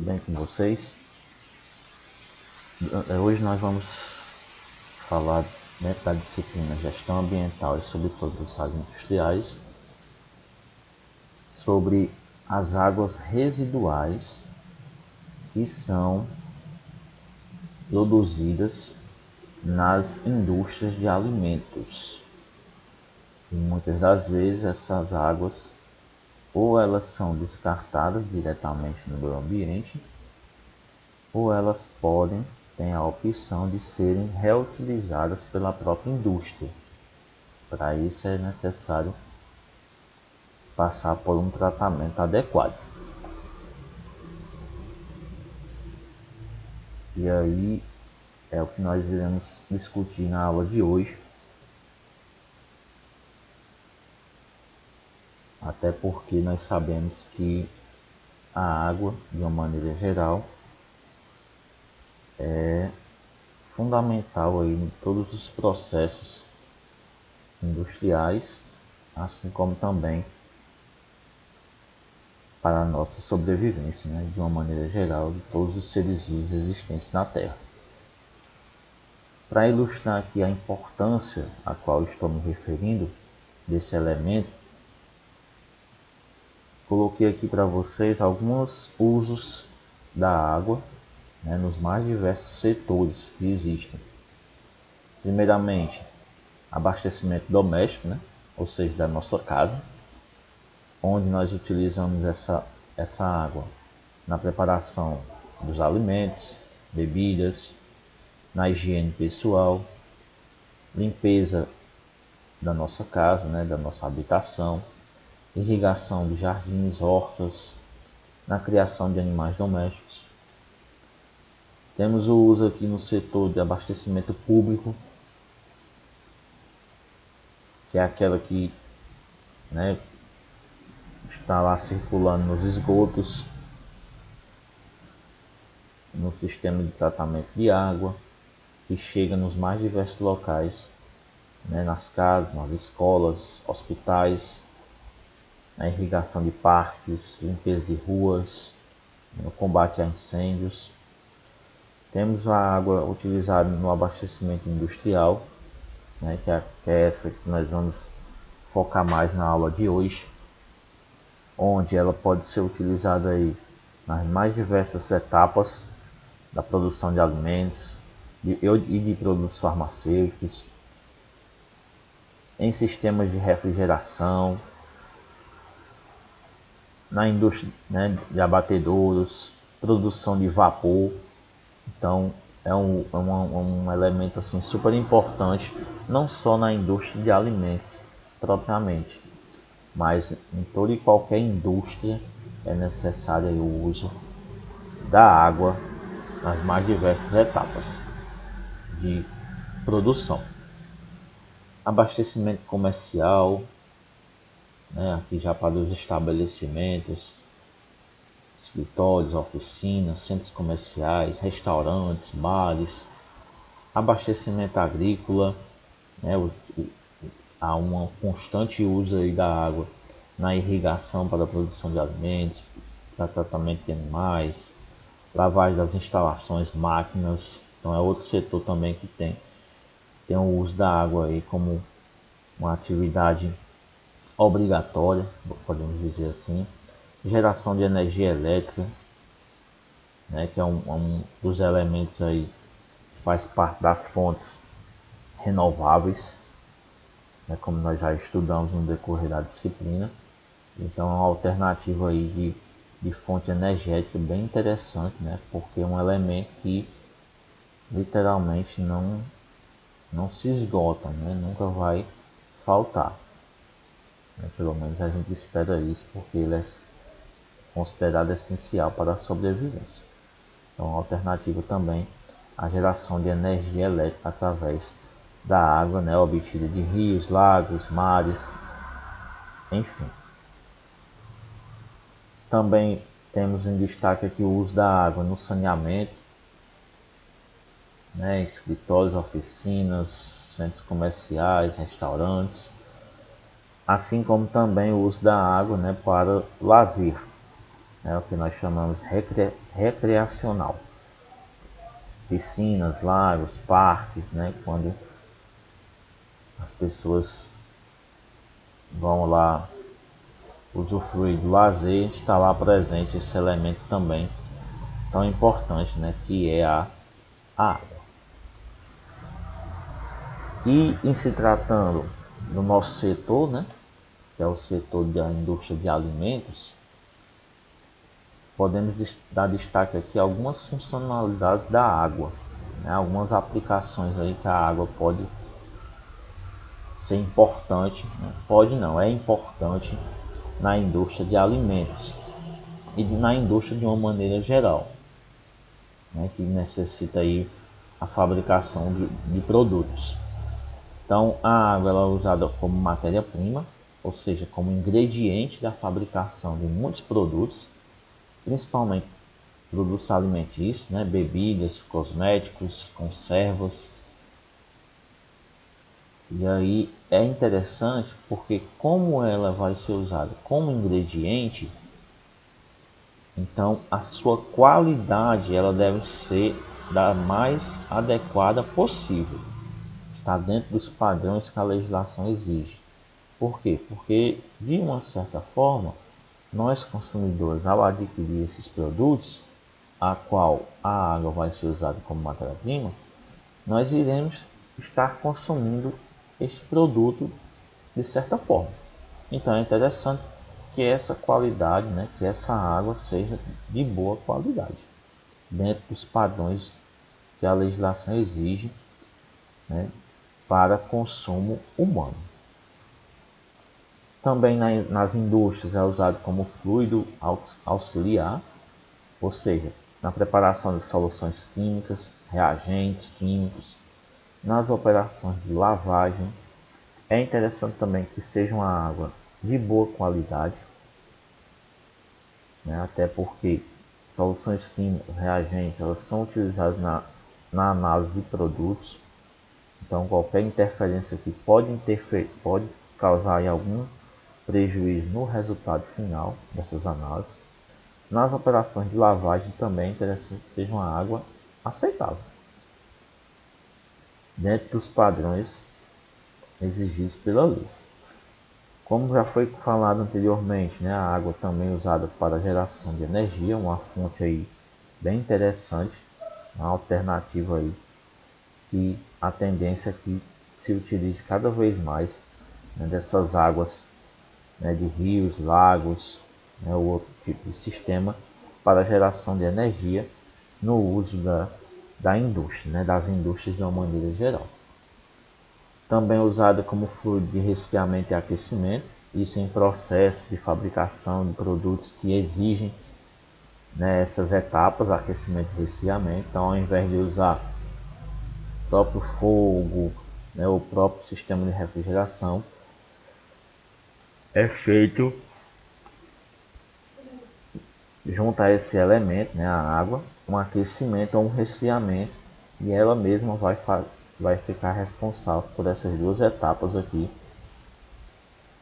Bem com vocês? Hoje nós vamos falar dentro da disciplina Gestão Ambiental e sobre Produtos Agroindustriais sobre as águas residuais que são produzidas nas indústrias de alimentos. E muitas das vezes essas águas ou elas são descartadas diretamente no meio ambiente ou elas têm a opção de serem reutilizadas pela própria indústria. Para isso é necessário passar por um tratamento adequado. E aí é o que nós iremos discutir na aula de hoje. Até porque nós sabemos que a água, de uma maneira geral, é fundamental aí em todos os processos industriais, assim como também para a nossa sobrevivência, de uma maneira geral, de todos os seres vivos existentes na Terra. Para ilustrar aqui a importância a qual estou me referindo desse elemento, coloquei aqui para vocês alguns usos da água, nos mais diversos setores que existem. Primeiramente, abastecimento doméstico, ou seja, da nossa casa, onde nós utilizamos essa água na preparação dos alimentos, bebidas, na higiene pessoal, limpeza da nossa casa, da nossa habitação, irrigação de jardins, hortas, na criação de animais domésticos. Temos o uso aqui no setor de abastecimento público, que é aquela que está lá circulando nos esgotos, no sistema de tratamento de água, que chega nos mais diversos locais, nas casas, nas escolas, hospitais, na irrigação de parques, limpeza de ruas, no combate a incêndios. Temos a água utilizada no abastecimento industrial, que é essa que nós vamos focar mais na aula de hoje, onde ela pode ser utilizada aí nas mais diversas etapas da produção de alimentos e de produtos farmacêuticos, em sistemas de refrigeração, na indústria de abatedouros, produção de vapor. Então é um elemento assim super importante, não só na indústria de alimentos propriamente, mas em toda e qualquer indústria é necessário o uso da água nas mais diversas etapas de produção. Abastecimento comercial, aqui já para os estabelecimentos, escritórios, oficinas, centros comerciais, restaurantes, bares. Abastecimento agrícola, há um constante uso aí da água na irrigação para a produção de alimentos, para tratamento de animais, lavagem das instalações, máquinas. Então é outro setor também que tem o uso da água aí como uma atividade obrigatória, podemos dizer assim. Geração de energia elétrica, que é um dos elementos aí que faz parte das fontes renováveis, como nós já estudamos no decorrer da disciplina. Então é uma alternativa aí de fonte energética bem interessante, porque é um elemento que literalmente não se esgota, nunca vai faltar. Pelo menos a gente espera isso, porque ele é considerado essencial para a sobrevivência. Então, uma alternativa também à geração de energia elétrica através da água, obtida de rios, lagos, mares, enfim. Também temos em destaque aqui o uso da água no saneamento, escritórios, oficinas, centros comerciais, restaurantes, assim como também o uso da água para lazer, o que nós chamamos recreacional. Piscinas, lagos, parques, né? Quando as pessoas vão lá usufruir do lazer, está lá presente esse elemento também tão importante, né? Que é a água. E em se tratando do nosso setor, né? Que é o setor da indústria de alimentos, podemos dar destaque aqui a algumas funcionalidades da água, né? Algumas aplicações aí que a água pode ser importante, né? Pode não, é importante na indústria de alimentos e na indústria de uma maneira geral, né? Que necessita aí a fabricação de produtos. Então a água ela é usada como matéria-prima, ou seja, como ingrediente da fabricação de muitos produtos, principalmente produtos alimentícios, né? Bebidas, cosméticos, conservas. E aí é interessante porque como ela vai ser usada como ingrediente, então a sua qualidade ela deve ser da mais adequada possível. Está dentro dos padrões que a legislação exige. Por quê? Porque de uma certa forma, nós consumidores, ao adquirir esses produtos, a qual a água vai ser usada como matéria-prima, nós iremos estar consumindo este produto de certa forma. Então é interessante que essa qualidade, né, que essa água seja de boa qualidade, dentro dos padrões que a legislação exige, né, para consumo humano. Também nas indústrias é usado como fluido auxiliar, ou seja, na preparação de soluções químicas, reagentes químicos, nas operações de lavagem. É interessante também que seja uma água de boa qualidade, né? Até porque soluções químicas, reagentes, elas são utilizadas na análise de produtos. Então qualquer interferência que pode causar aí algum prejuízo no resultado final dessas análises. Nas operações de lavagem também é interessante que seja uma água aceitável, dentro dos padrões exigidos pela lei. Como já foi falado anteriormente, né, a água também é usada para a geração de energia, uma fonte aí bem interessante, uma alternativa aí, e a tendência é que se utilize cada vez mais, né, dessas águas, né, de rios, lagos, né, ou outro tipo de sistema para a geração de energia no uso da indústria, né, das indústrias de uma maneira geral. Também usada como fluido de resfriamento e aquecimento, isso em processo de fabricação de produtos que exigem, né, essas etapas, aquecimento e resfriamento. Então, ao invés de usar o próprio fogo, né, o próprio sistema de refrigeração, é feito junto a esse elemento, né, a água, um aquecimento ou um resfriamento, e ela mesma vai ficar responsável por essas duas etapas aqui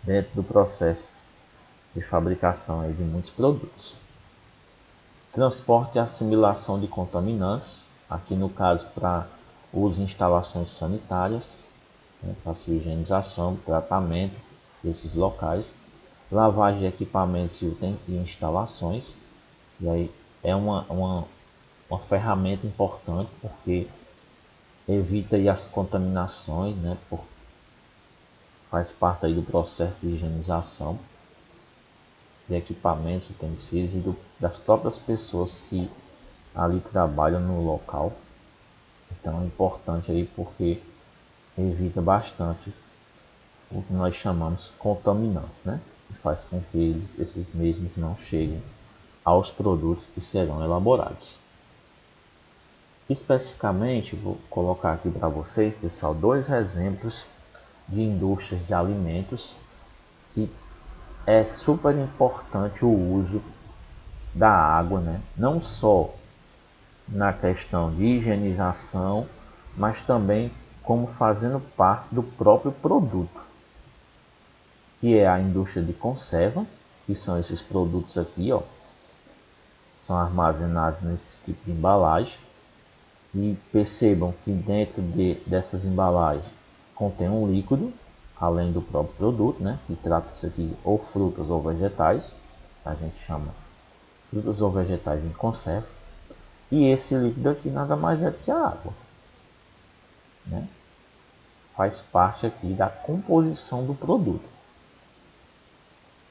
dentro do processo de fabricação aí de muitos produtos. Transporte e assimilação de contaminantes, aqui no caso para uso em instalações sanitárias, né, para sua higienização, tratamento desses locais, lavagem de equipamentos e instalações. E aí é uma ferramenta importante porque evita aí as contaminações, né, faz parte aí do processo de higienização de equipamentos, utensílios e das próprias pessoas que ali trabalham no local. Então é importante aí porque evita bastante o que nós chamamos contaminantes, né, e faz com que esses mesmos não cheguem aos produtos que serão elaborados. Especificamente, vou colocar aqui para vocês, pessoal, dois exemplos de indústrias de alimentos que é super importante o uso da água, né? Não só na questão de higienização, mas também como fazendo parte do próprio produto, que é a indústria de conserva, que são esses produtos aqui, ó, são armazenados nesse tipo de embalagem. E percebam que dentro dessas embalagens contém um líquido, além do próprio produto, né? Que trata-se aqui ou frutas ou vegetais, a gente chama frutas ou vegetais em conserva. E esse líquido aqui nada mais é do que a água, né? Faz parte aqui da composição do produto.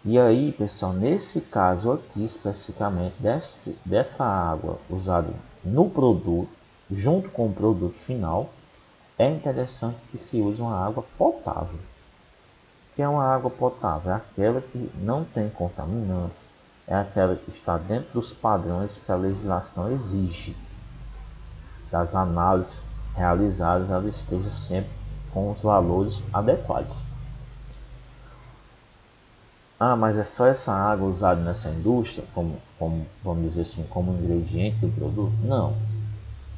E aí, pessoal, nesse caso aqui especificamente dessa água usada no produto, junto com o produto final, é interessante que se use uma água potável. O que é uma água potável? É aquela que não tem contaminantes, é aquela que está dentro dos padrões que a legislação exige. Das análises realizadas, ela esteja sempre com os valores adequados. Ah, mas é só essa água usada nessa indústria, vamos dizer assim, como ingrediente do produto? Não.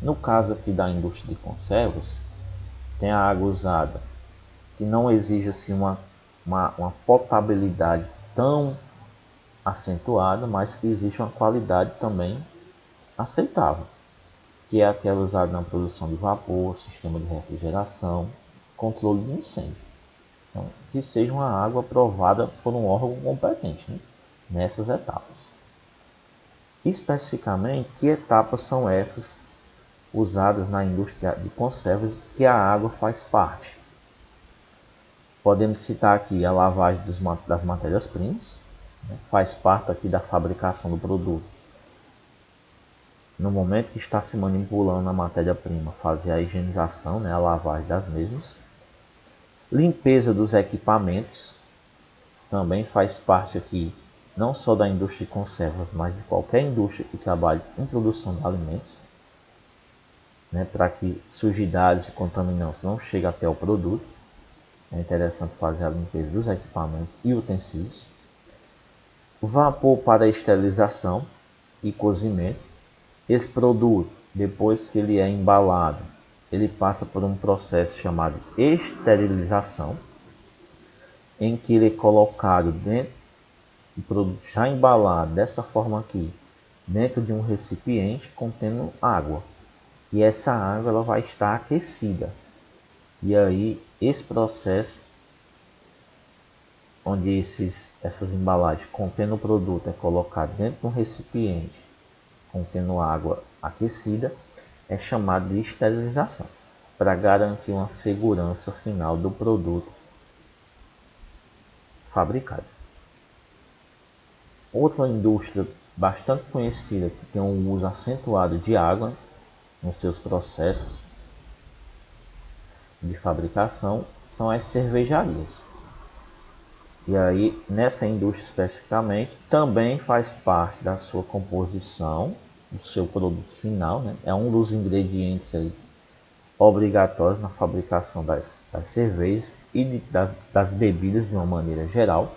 No caso aqui da indústria de conservas, tem a água usada que não exige assim, uma potabilidade tão acentuada, mas que existe uma qualidade também aceitável, que é aquela usada na produção de vapor, sistema de refrigeração, controle de incêndio. Então, que seja uma água aprovada por um órgão competente, né, nessas etapas. Especificamente, que etapas são essas usadas na indústria de conservas que a água faz parte? Podemos citar aqui a lavagem das matérias-primas, né, faz parte aqui da fabricação do produto. No momento que está se manipulando a matéria-prima, fazer a higienização, né, a lavagem das mesmas. Limpeza dos equipamentos também faz parte aqui, não só da indústria de conservas, mas de qualquer indústria que trabalhe em produção de alimentos, né, para que sujidades e contaminantes não cheguem até o produto. É interessante fazer a limpeza dos equipamentos e utensílios. Vapor para esterilização e cozimento. Esse produto, depois que ele é embalado, ele passa por um processo chamado esterilização, em que ele é colocado dentro do produto já embalado, dessa forma aqui, dentro de um recipiente contendo água. E essa água ela vai estar aquecida. E aí esse processo, onde essas embalagens contendo o produto é colocado dentro de um recipiente contendo água aquecida, é chamado de esterilização, para garantir uma segurança final do produto fabricado. Outra indústria bastante conhecida que tem um uso acentuado de água nos seus processos de fabricação são as cervejarias. E aí, nessa indústria especificamente, também faz parte da sua composição, do seu produto final, né? É um dos ingredientes aí obrigatórios na fabricação das cervejas e das bebidas de uma maneira geral.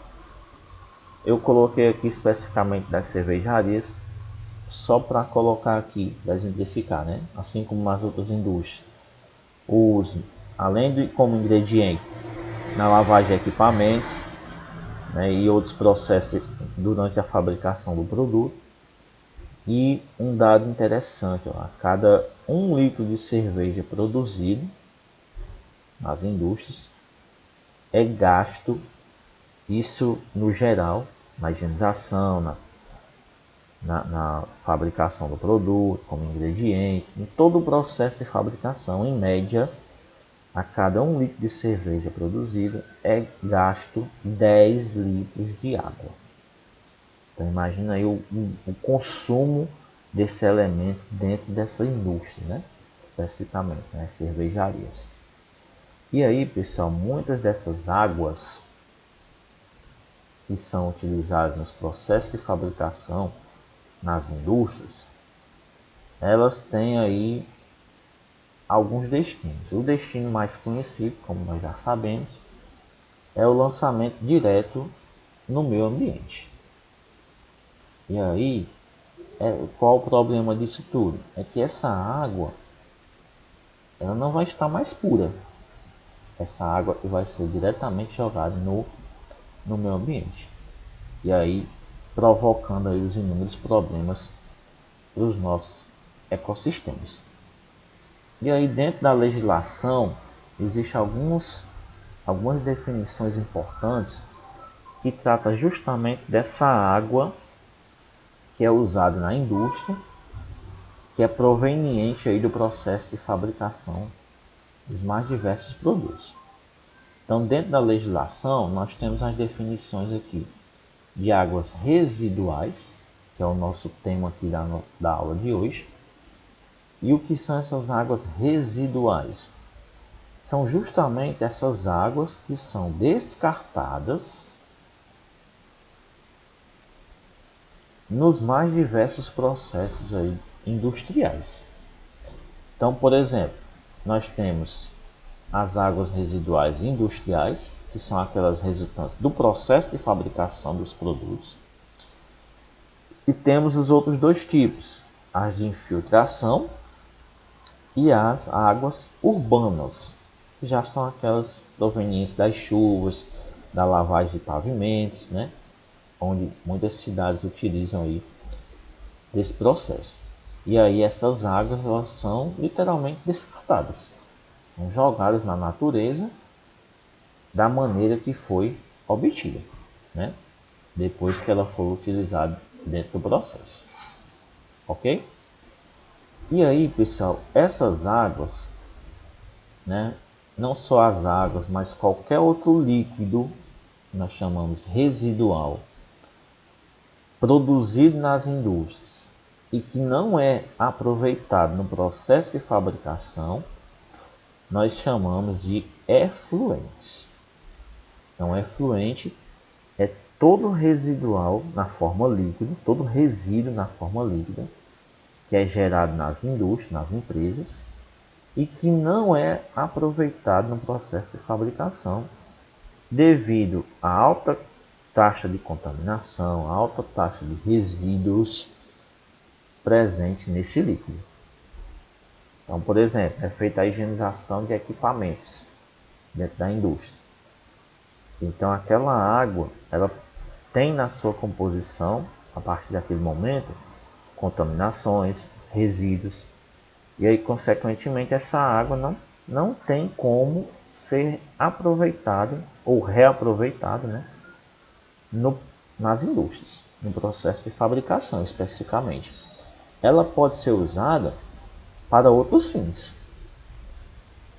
Eu coloquei aqui especificamente das cervejarias, só para colocar aqui, para exemplificar, né? Assim como nas outras indústrias, o uso, além de como ingrediente na lavagem de equipamentos, né, e outros processos durante a fabricação do produto. E um dado interessante, ó, a cada 1 litro de cerveja produzido nas indústrias é gasto, isso no geral, na higienização, na fabricação do produto, como ingrediente, em todo o processo de fabricação, em média, a cada 1 litro de cerveja produzida é gasto 10 litros de água. Então imagina aí o consumo desse elemento dentro dessa indústria, né? Especificamente, né? Cervejarias. E aí, pessoal, muitas dessas águas que são utilizadas nos processos de fabricação nas indústrias, elas têm aí alguns destinos. O destino mais conhecido, como nós já sabemos, é o lançamento direto no meio ambiente. E aí, qual o problema disso tudo? É que essa água, ela não vai estar mais pura. Essa água vai ser diretamente jogada no meio ambiente. E aí, provocando aí os inúmeros problemas os nossos ecossistemas. E aí dentro da legislação existem algumas definições importantes que tratam justamente dessa água que é usada na indústria, que é proveniente aí do processo de fabricação dos mais diversos produtos. Então, dentro da legislação, nós temos as definições aqui de águas residuais, que é o nosso tema aqui da aula de hoje. E o que são essas águas residuais? São justamente essas águas que são descartadas nos mais diversos processos aí industriais. Então, por exemplo, nós temos as águas residuais industriais, que são aquelas resultantes do processo de fabricação dos produtos. E temos os outros dois tipos, as de infiltração e as águas urbanas, que já são aquelas provenientes das chuvas, da lavagem de pavimentos, né? Onde muitas cidades utilizam aí desse processo. E aí essas águas elas são literalmente descartadas, são jogadas na natureza da maneira que foi obtida, né? Depois que ela for utilizada dentro do processo, ok? E aí, pessoal, essas águas, né? Não só as águas, mas qualquer outro líquido, nós chamamos residual, produzido nas indústrias e que não é aproveitado no processo de fabricação, nós chamamos de efluentes. Então, efluente é todo residual na forma líquida, todo resíduo na forma líquida, que é gerado nas indústrias, nas empresas, e que não é aproveitado no processo de fabricação, devido à alta taxa de contaminação, a alta taxa de resíduos presente nesse líquido. Então, por exemplo, é feita a higienização de equipamentos dentro da indústria. Então, aquela água, ela tem na sua composição, a partir daquele momento, contaminações, resíduos, e aí, consequentemente, essa água não tem como ser aproveitada ou reaproveitada, né? Nas indústrias, no processo de fabricação especificamente. Ela pode ser usada para outros fins.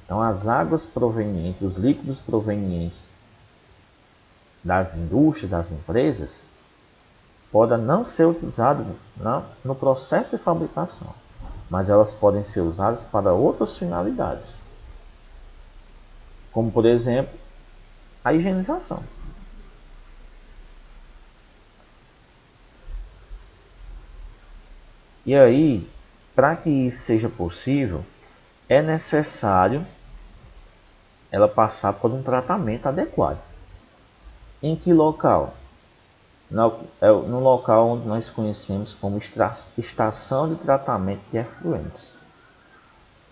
Então, as águas provenientes, os líquidos provenientes das indústrias, das empresas, podem não ser utilizados no processo de fabricação, mas elas podem ser usadas para outras finalidades, como, por exemplo, a higienização. E aí, para que isso seja possível, é necessário ela passar por um tratamento adequado. Em que local? No local onde nós conhecemos como estação de tratamento de efluentes.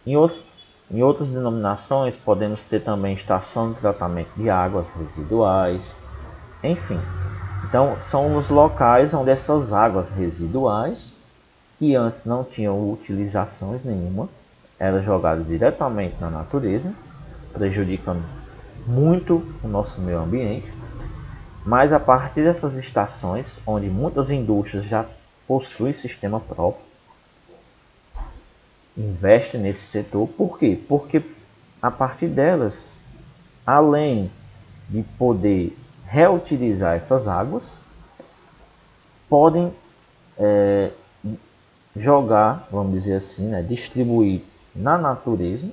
Em outras denominações, podemos ter também estação de tratamento de águas residuais, enfim. Então, são os locais onde essas águas residuais, que antes não tinham utilizações nenhuma, eram jogadas diretamente na natureza, prejudicando muito o nosso meio ambiente. Mas a partir dessas estações, onde muitas indústrias já possuem sistema próprio, investem nesse setor. Por quê? Porque a partir delas, além de poder reutilizar essas águas, podem jogar, vamos dizer assim, né, distribuir na natureza,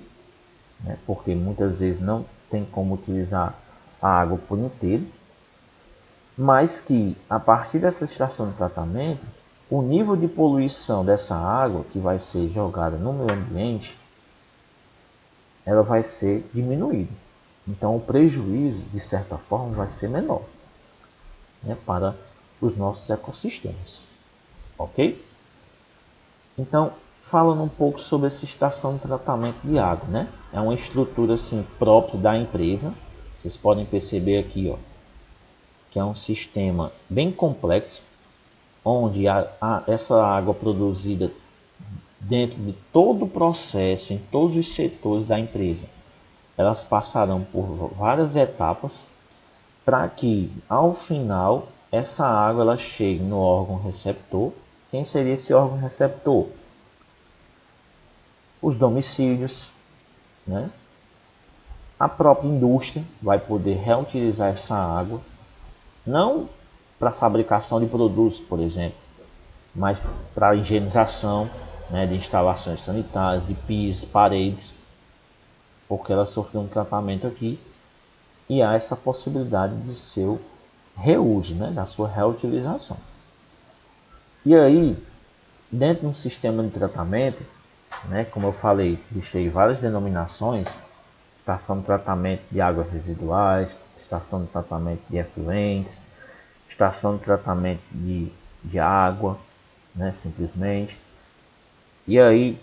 né, porque muitas vezes não tem como utilizar a água por inteiro, mas que a partir dessa estação de tratamento, o nível de poluição dessa água que vai ser jogada no meio ambiente, ela vai ser diminuída. Então o prejuízo, de certa forma, vai ser menor, né, para os nossos ecossistemas. Ok? Então, falando um pouco sobre essa estação de tratamento de água, né? É uma estrutura assim própria da empresa. Vocês podem perceber aqui, ó, que é um sistema bem complexo, onde essa água produzida dentro de todo o processo, em todos os setores da empresa, elas passarão por várias etapas para que ao final essa água ela chegue no órgão receptor. Quem seria esse órgão receptor? Os domicílios, né? A própria indústria vai poder reutilizar essa água, não para fabricação de produtos, por exemplo, mas para higienização, né, de instalações sanitárias, de pisos, paredes, porque ela sofreu um tratamento aqui e há essa possibilidade de seu reuso, né, da sua reutilização. E aí, dentro de um sistema de tratamento, né, como eu falei, existem várias denominações: estação de tratamento de águas residuais, estação de tratamento de efluentes, estação de tratamento de água, né, simplesmente. E aí,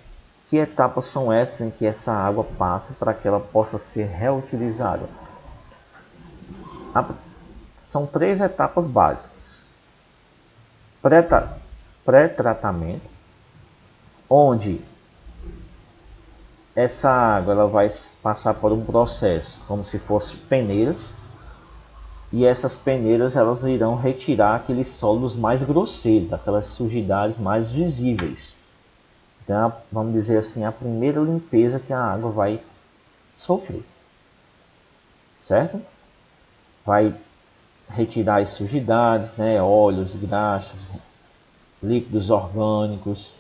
que etapas são essas em que essa água passa para que ela possa ser reutilizada? São 3 etapas básicas: pré-tratamento, onde essa água ela vai passar por um processo como se fosse peneiras, e essas peneiras elas irão retirar aqueles sólidos mais grosseiros, aquelas sujidades mais visíveis. Então, vamos dizer assim, a primeira limpeza que a água vai sofrer, certo? Vai retirar as sujidades, né, óleos, graxas, líquidos orgânicos,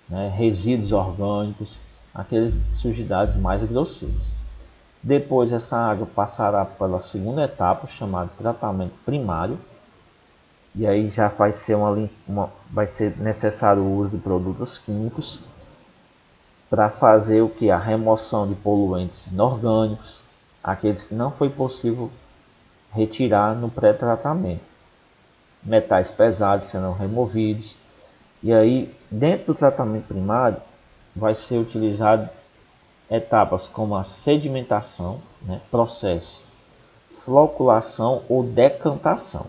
né, resíduos orgânicos, aquelas sujidades mais grosseiras. Depois essa água passará pela segunda etapa, chamada tratamento primário, e aí já vai ser vai ser necessário o uso de produtos químicos para fazer o que? A remoção de poluentes inorgânicos, aqueles que não foi possível retirar no pré-tratamento. Metais pesados serão removidos. E aí, dentro do tratamento primário, vai ser utilizado etapas como a sedimentação, né, processo, floculação ou decantação.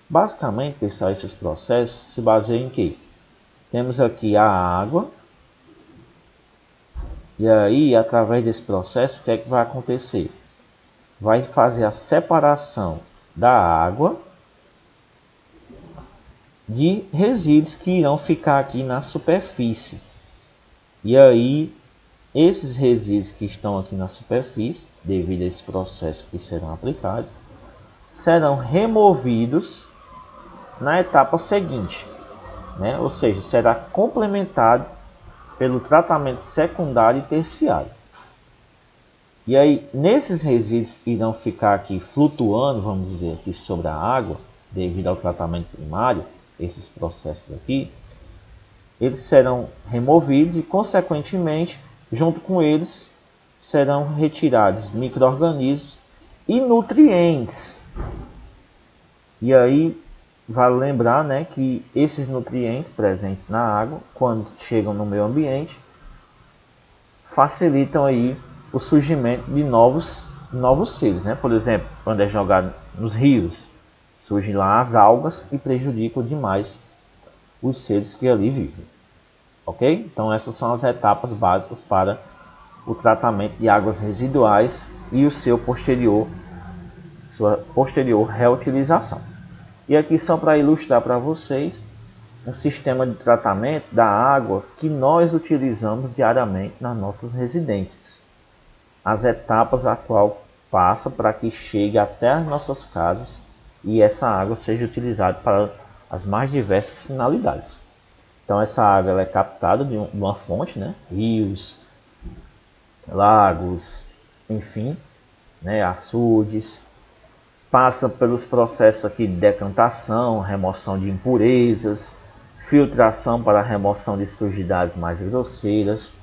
Basicamente, pessoal, esses processos se baseiam em quê? Temos aqui a água, e aí, através desse processo, o que é que vai acontecer? Vai fazer a separação da água de resíduos que irão ficar aqui na superfície. E aí, esses resíduos que estão aqui na superfície, devido a esse processo que serão aplicados, serão removidos na etapa seguinte, né? Ou seja, será complementado pelo tratamento secundário e terciário. E aí, nesses resíduos que irão ficar aqui flutuando, vamos dizer, aqui sobre a água, devido ao tratamento primário, esses processos aqui, eles serão removidos e, consequentemente, junto com eles, serão retirados micro-organismos e nutrientes. E aí, vale lembrar, né, que esses nutrientes presentes na água, quando chegam no meio ambiente, facilitam aí o surgimento de novos seres, né? Por exemplo, quando é jogado nos rios, surgem lá as algas e prejudicam demais os seres que ali vivem. Ok? Então essas são as etapas básicas para o tratamento de águas residuais e sua posterior reutilização. E aqui só para ilustrar para vocês um sistema de tratamento da água que nós utilizamos diariamente nas nossas residências. As etapas a qual passa para que chegue até as nossas casas e essa água seja utilizada para as mais diversas finalidades. Então essa água ela é captada de uma fonte, né? Rios, lagos, enfim, né? Açudes, passa pelos processos aqui de decantação, remoção de impurezas, filtração para a remoção de sujidades mais grosseiras.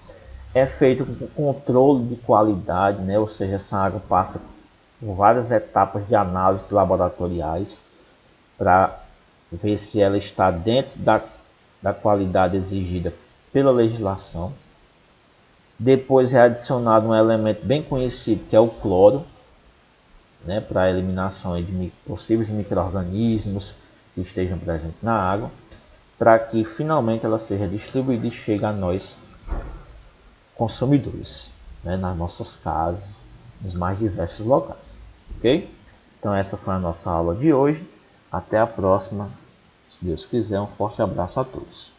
É feito com controle de qualidade, né? Ou seja, essa água passa por várias etapas de análises laboratoriais para ver se ela está dentro da qualidade exigida pela legislação. Depois é adicionado um elemento bem conhecido que é o cloro, né? Para a eliminação de possíveis micro-organismos, que estejam presentes na água, para que finalmente ela seja distribuída e chegue a nós consumidores, né, nas nossas casas, nos mais diversos locais. Ok? Então essa foi a nossa aula de hoje. Até a próxima, se Deus quiser. Um forte abraço a todos.